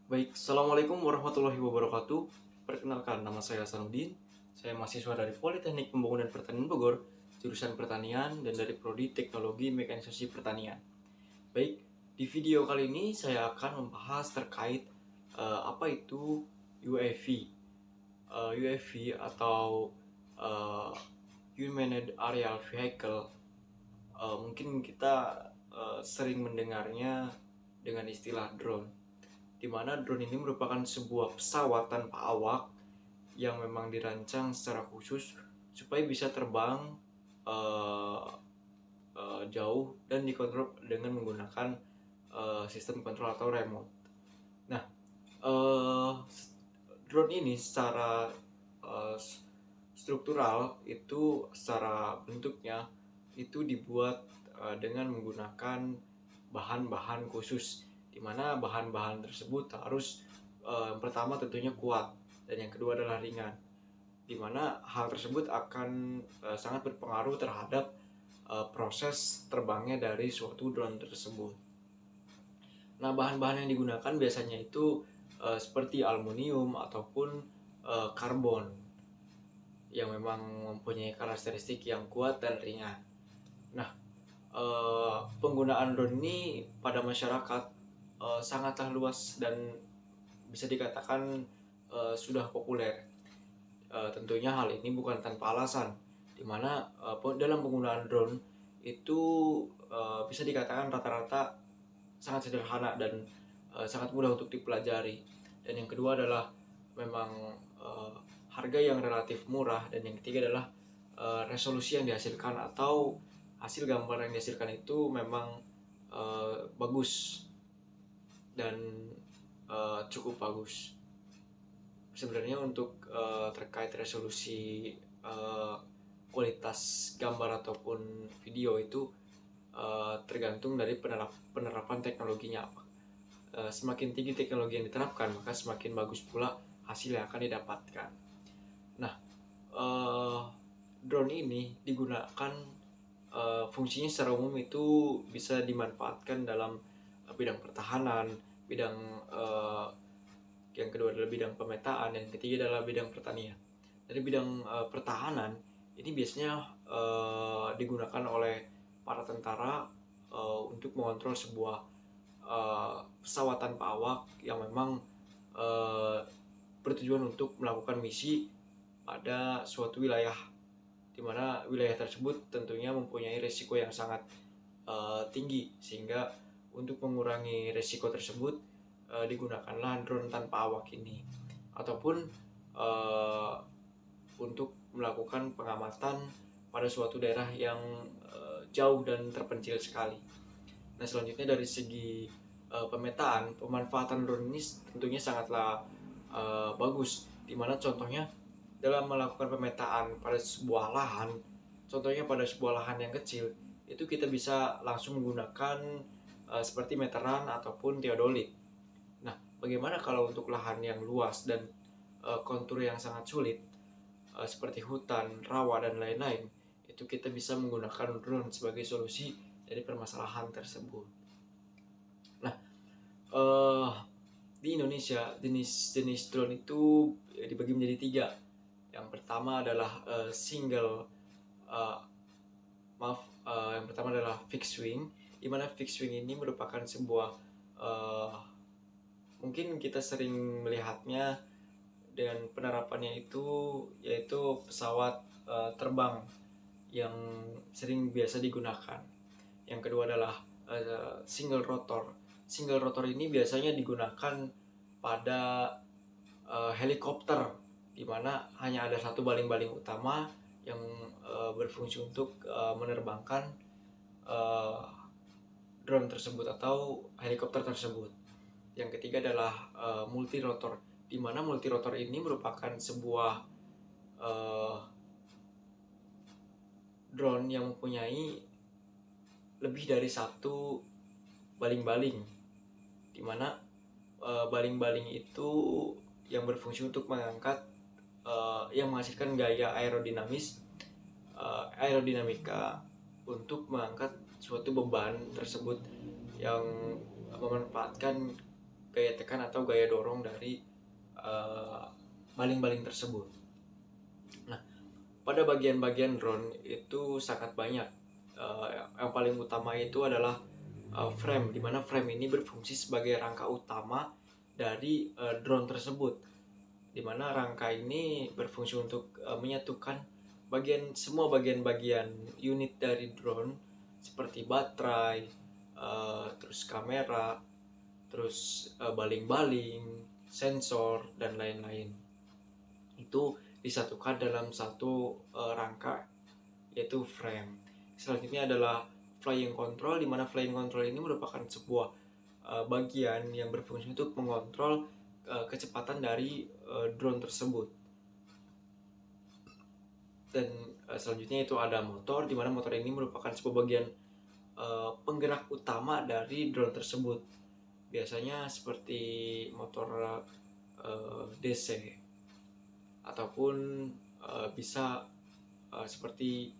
Baik, Assalamualaikum warahmatullahi wabarakatuh. Perkenalkan, nama saya Hasanuddin. Saya mahasiswa dari Politeknik Pembangunan Pertanian Bogor, jurusan Pertanian dan dari Prodi Teknologi Mekanisasi Pertanian. Baik, di video kali ini saya akan membahas terkait apa itu UAV. UAV atau Unmanned Aerial Vehicle. Mungkin kita sering mendengarnya dengan istilah drone, di mana drone ini merupakan sebuah pesawat tanpa awak yang memang dirancang secara khusus supaya bisa terbang uh, jauh dan dikontrol dengan menggunakan sistem kontrol atau remote. Nah, uh, drone ini secara uh, struktural itu secara bentuknya itu dibuat dengan menggunakan bahan-bahan khusus, di mana bahan-bahan tersebut harus yang pertama tentunya kuat dan yang kedua adalah ringan, di mana hal tersebut akan sangat berpengaruh terhadap proses terbangnya dari suatu drone tersebut. Nah, bahan-bahan yang digunakan biasanya itu seperti aluminium ataupun karbon yang memang mempunyai karakteristik yang kuat dan ringan. Nah, penggunaan drone ini pada masyarakat sangatlah luas dan bisa dikatakan sudah populer. Tentunya hal ini bukan tanpa alasan, di mana dalam penggunaan drone itu bisa dikatakan rata-rata sangat sederhana dan sangat mudah untuk dipelajari. Dan yang kedua adalah memang harga yang relatif murah, dan yang ketiga adalah resolusi yang dihasilkan atau hasil gambar yang dihasilkan itu memang bagus dan cukup bagus. Sebenarnya untuk terkait resolusi kualitas gambar ataupun video itu tergantung dari penerapan teknologinya apa. Semakin tinggi teknologi yang diterapkan, maka semakin bagus pula hasil yang akan didapatkan. Nah, drone ini digunakan fungsinya secara umum itu bisa dimanfaatkan dalam bidang pertahanan, bidang yang kedua adalah bidang pemetaan, dan yang ketiga adalah bidang pertanian. Dari bidang pertahanan ini biasanya digunakan oleh para tentara untuk mengontrol sebuah pesawat tanpa awak yang memang bertujuan untuk melakukan misi pada suatu wilayah, di mana wilayah tersebut tentunya mempunyai risiko yang sangat tinggi, sehingga untuk mengurangi risiko tersebut digunakanlah drone tanpa awak ini, ataupun untuk melakukan pengamatan pada suatu daerah yang jauh dan terpencil sekali. Nah, selanjutnya dari segi pemetaan, pemanfaatan drone ini tentunya sangatlah bagus, dimana contohnya dalam melakukan pemetaan pada sebuah lahan, contohnya pada sebuah lahan yang kecil, itu kita bisa langsung menggunakan seperti meteran ataupun teodolit. Nah, bagaimana kalau untuk lahan yang luas dan kontur yang sangat sulit, seperti hutan, rawa, dan lain-lain, itu kita bisa menggunakan drone sebagai solusi dari permasalahan tersebut. Nah, di Indonesia jenis-jenis drone itu dibagi menjadi tiga. Yang pertama adalah yang pertama adalah fixed wing, di mana fixed wing ini merupakan sebuah mungkin kita sering melihatnya dengan penerapannya itu, yaitu pesawat terbang yang sering biasa digunakan. Yang kedua adalah single rotor. Single rotor ini biasanya digunakan pada helikopter, di mana hanya ada satu baling-baling utama yang berfungsi untuk menerbangkan drone tersebut atau helikopter tersebut. Yang ketiga adalah multirotor, di mana multirotor ini merupakan sebuah drone yang mempunyai lebih dari satu baling-baling, di mana baling-baling itu yang berfungsi untuk mengangkat yang menghasilkan gaya aerodinamika untuk mengangkat suatu beban tersebut yang memanfaatkan gaya tekan atau gaya dorong dari baling-baling tersebut. Nah, pada bagian-bagian drone itu sangat banyak. Yang paling utama itu adalah frame, di mana frame ini berfungsi sebagai rangka utama dari drone tersebut, di mana rangka ini berfungsi untuk menyatukan semua bagian-bagian unit dari drone seperti baterai, terus kamera, terus baling-baling, sensor, dan lain-lain. Itu disatukan dalam satu rangka, yaitu frame. Selanjutnya adalah flying control, di mana flying control ini merupakan sebuah bagian yang berfungsi untuk mengontrol kecepatan dari drone tersebut. Dan selanjutnya itu ada motor, di mana motor ini merupakan sebuah bagian penggerak utama dari drone tersebut. Biasanya seperti motor DC ataupun bisa seperti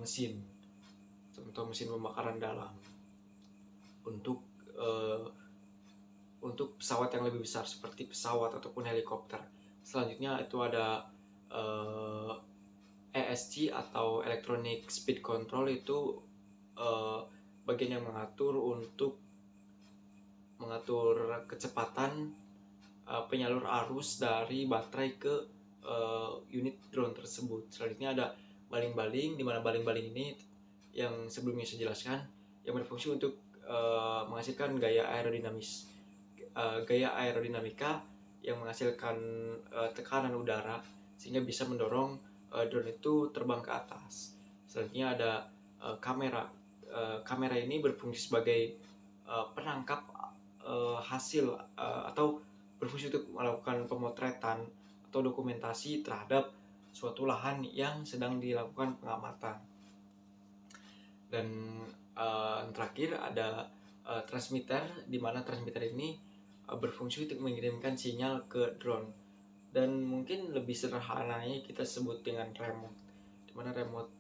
mesin, contoh mesin pembakaran dalam untuk pesawat yang lebih besar seperti pesawat ataupun helikopter. Selanjutnya itu ada ESC atau Electronic Speed Control, itu bagian yang mengatur kecepatan penyalur arus dari baterai ke unit drone tersebut. Selanjutnya ada baling-baling, di mana baling-baling ini yang sebelumnya saya jelaskan, yang berfungsi untuk menghasilkan gaya aerodinamika yang menghasilkan tekanan udara sehingga bisa mendorong drone itu terbang ke atas. Selanjutnya ada kamera. Kamera ini berfungsi sebagai penangkap hasil atau berfungsi untuk melakukan pemotretan atau dokumentasi terhadap suatu lahan yang sedang dilakukan pengamatan. Dan terakhir ada transmitter, di mana transmitter ini berfungsi untuk mengirimkan sinyal ke drone. Dan mungkin lebih sederhananya kita sebut dengan remote, di mana remote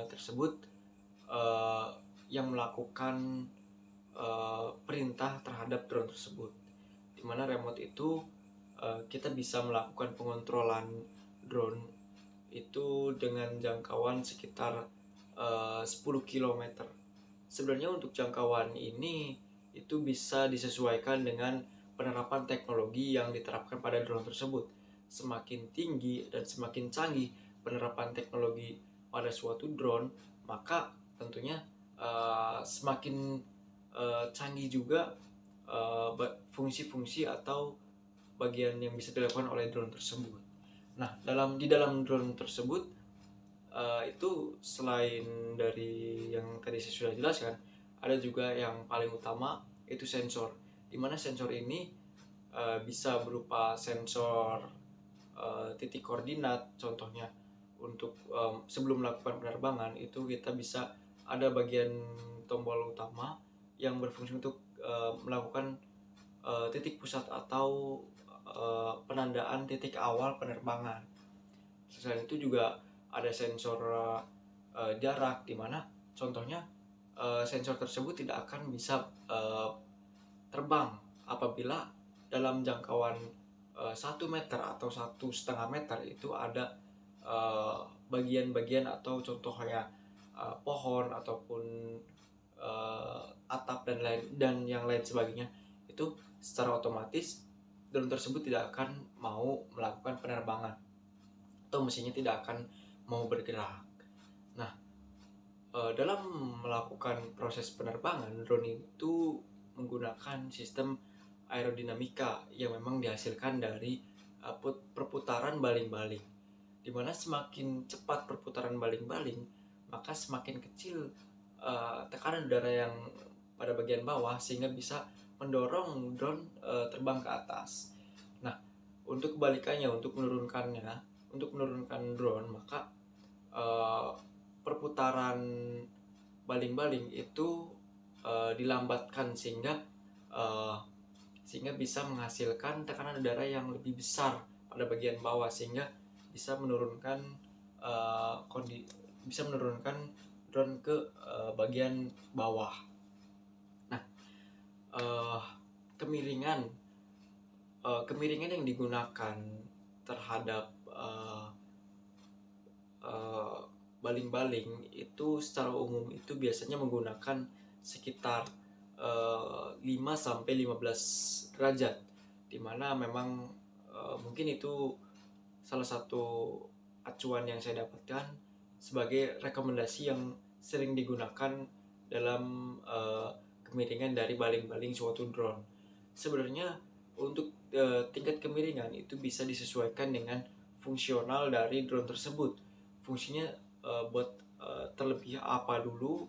tersebut yang melakukan perintah terhadap drone tersebut, di mana remote itu kita bisa melakukan pengontrolan drone itu dengan jangkauan sekitar 10 km. Sebenarnya untuk jangkauan ini itu bisa disesuaikan dengan penerapan teknologi yang diterapkan pada drone tersebut. Semakin tinggi dan semakin canggih penerapan teknologi pada suatu drone, maka tentunya semakin canggih juga fungsi-fungsi atau bagian yang bisa dilakukan oleh drone tersebut. Nah, di dalam drone tersebut itu selain dari yang tadi saya sudah jelaskan, ada juga yang paling utama, itu sensor. Di mana sensor ini bisa berupa sensor titik koordinat. Contohnya untuk sebelum melakukan penerbangan itu kita bisa ada bagian tombol utama yang berfungsi untuk melakukan titik pusat atau penandaan titik awal penerbangan. Selain itu juga ada sensor jarak, di mana contohnya sensor tersebut tidak akan bisa terbang apabila dalam jangkauan 1 meter atau 1,5 meter itu ada bagian-bagian atau contohnya pohon ataupun atap dan yang lain sebagainya. Itu secara otomatis drone tersebut tidak akan mau melakukan penerbangan atau mesinnya tidak akan mau bergerak. Nah, dalam melakukan proses penerbangan, drone itu menggunakan sistem aerodinamika yang memang dihasilkan dari perputaran baling-baling, di mana semakin cepat perputaran baling-baling, maka semakin kecil tekanan udara yang pada bagian bawah sehingga bisa mendorong drone terbang ke atas. Nah, untuk kebalikannya, untuk menurunkan drone, maka perputaran baling-baling itu dilambatkan sehingga bisa menghasilkan tekanan udara yang lebih besar pada bagian bawah, sehingga bisa menurunkan drone ke bagian bawah. Nah, kemiringan kemiringan yang digunakan terhadap baling-baling itu secara umum itu biasanya menggunakan sekitar 5 sampai 15 derajat, dimana memang mungkin itu salah satu acuan yang saya dapatkan sebagai rekomendasi yang sering digunakan dalam kemiringan dari baling-baling suatu drone. Sebenarnya untuk tingkat kemiringan itu bisa disesuaikan dengan fungsional dari drone tersebut. Fungsinya buat terlebih apa dulu,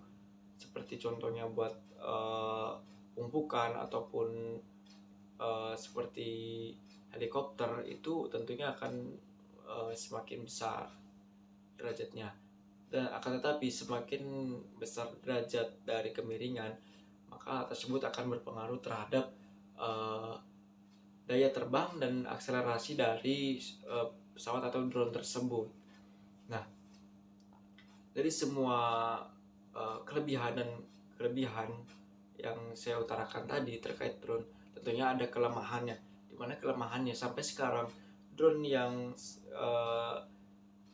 seperti contohnya buat umpukan ataupun seperti helikopter, itu tentunya akan semakin besar derajatnya. Dan akan tetapi semakin besar derajat dari kemiringan, maka tersebut akan berpengaruh terhadap daya terbang dan akselerasi dari pesawat atau drone tersebut. Nah, dari semua kelebihan yang saya utarakan tadi terkait drone, tentunya ada kelemahannya. Dimana kelemahannya sampai sekarang drone yang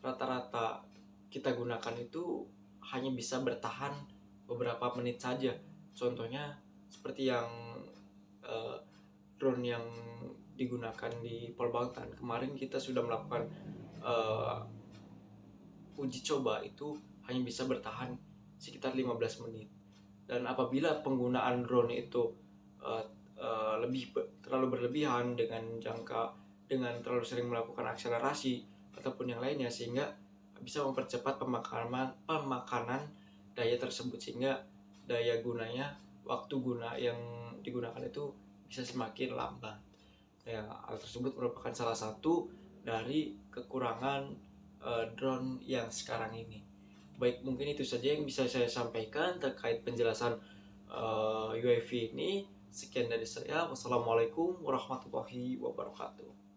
rata-rata kita gunakan itu hanya bisa bertahan beberapa menit saja. Contohnya seperti yang drone yang digunakan di Polbangtan kemarin, kita sudah melakukan uji coba, itu hanya bisa bertahan sekitar 15 menit. Dan apabila penggunaan drone itu terlalu berlebihan dengan terlalu sering melakukan akselerasi ataupun yang lainnya, sehingga bisa mempercepat pemakanan daya tersebut, sehingga daya gunanya, waktu guna yang digunakan itu bisa semakin lambat. Ya, hal tersebut merupakan salah satu dari kekurangan drone yang sekarang ini. Baik, mungkin itu saja yang bisa saya sampaikan terkait penjelasan UAV ini. Sekian dari saya. Wassalamualaikum warahmatullahi wabarakatuh.